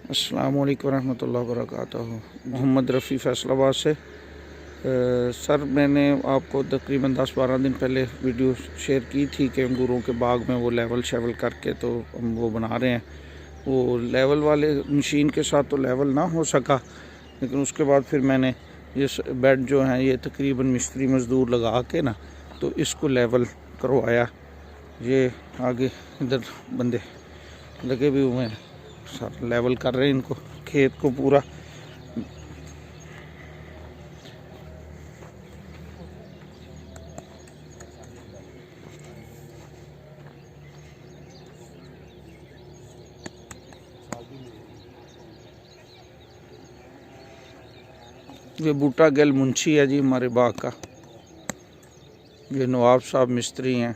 अस्सलाम वालेकुम रहमतुल्लाहि व बरकातहू। मोहम्मद रफ़ी फैसलाबाद से। सर मैंने आपको तकरीबन 10-12 दिन पहले वीडियो शेयर की थी कि अंगूरों के बाग में वो लेवल शेवल करके तो हम वो बना रहे हैं। वो लेवल वाले मशीन के साथ तो लेवल ना हो सका, लेकिन उसके बाद फिर मैंने ये बेड जो हैं ये तकरीबन मिस्त्री मज़दूर लगा के ना तो इसको लेवल करवाया। ये आगे इधर बंदे लगे भी हुए हैं, सर लेवल कर रहे हैं इनको खेत को पूरा। ये बूटा गिल मुंशी है जी हमारे बाग का। ये नवाब साहब मिस्त्री हैं।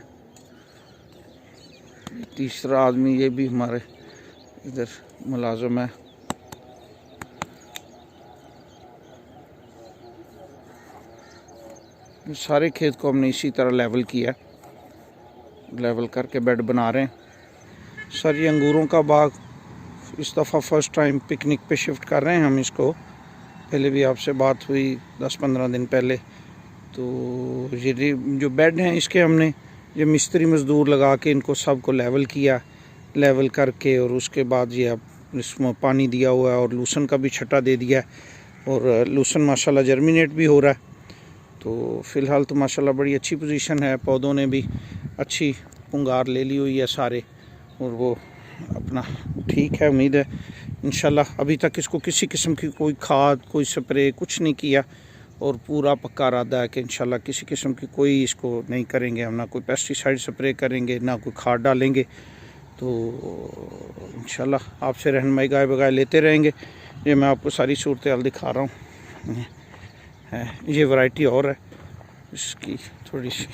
तीसरा आदमी ये भी हमारे इधर मुलाजिम है। सारे खेत को हमने इसी तरह लेवल किया, लेवल करके बेड बना रहे हैं। सर ये अंगूरों का बाग इस दफ़ा फ़र्स्ट टाइम पिकनिक पे शिफ्ट कर रहे हैं हम इसको। पहले भी आपसे बात हुई 10-15 दिन पहले। तो ये जो बेड हैं इसके हमने ये मिस्त्री मज़दूर लगा के इनको सबको लेवल किया, लेवल करके और उसके बाद ये अब इसमें पानी दिया हुआ है और लूसन का भी छट्टा दे दिया है और लूसन माशाल्लाह जर्मिनेट भी हो रहा है। तो फ़िलहाल तो माशाल्लाह बड़ी अच्छी पोजीशन है, पौधों ने भी अच्छी पुंगार ले ली हुई है सारे, और वो अपना ठीक है। उम्मीद है इंशाल्लाह। अभी तक इसको किसी किस्म की कोई खाद कोई स्प्रे कुछ नहीं किया और पूरा पक्का इरादा है कि इंशाल्लाह किसी किस्म की कोई इसको नहीं करेंगे हम, ना कोई पेस्टिसाइड स्प्रे करेंगे ना कोई खाद डालेंगे। तो इंशाल्लाह आपसे रहनुमाई गाय बगाए लेते रहेंगे। ये मैं आपको सारी सूरत हाल दिखा रहा हूँ। ये वैरायटी और है इसकी थोड़ी सी।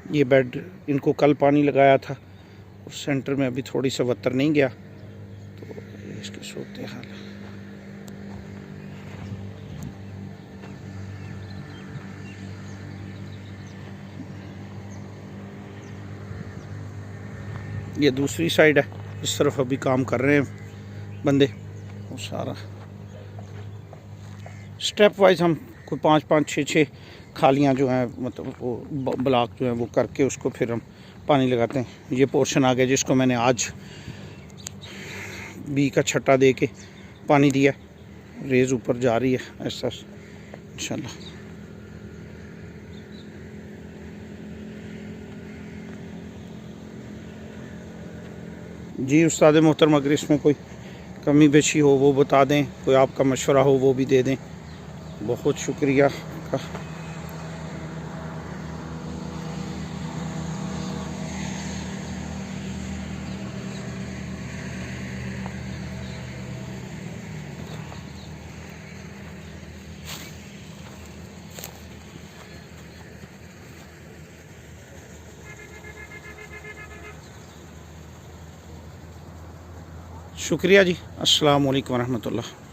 ये बेड इनको कल पानी लगाया था और सेंटर में अभी थोड़ी सा वत्तर नहीं गया, तो इसके सूरत हाल है। ये दूसरी साइड है, इस तरफ अभी काम कर रहे हैं बंदे। वो सारा स्टेप वाइज हम कोई 5-5, 6-6 खालियाँ जो हैं मतलब वो ब्लॉक जो हैं वो करके उसको फिर हम पानी लगाते हैं। ये पोर्शन आ गया जिसको मैंने आज बी का छट्टा दे के पानी दिया। रेज़ ऊपर जा रही है ऐसा इंशाल्लाह। जी उस्ताद मोहतरम, अगर इसमें कोई कमी बेशी हो वो बता दें, कोई आपका मशवरा हो वो भी दे दें। बहुत शुक्रिया का। शुक्रिया जी। अस्सलाम वालेकुम रहमतुल्लाह।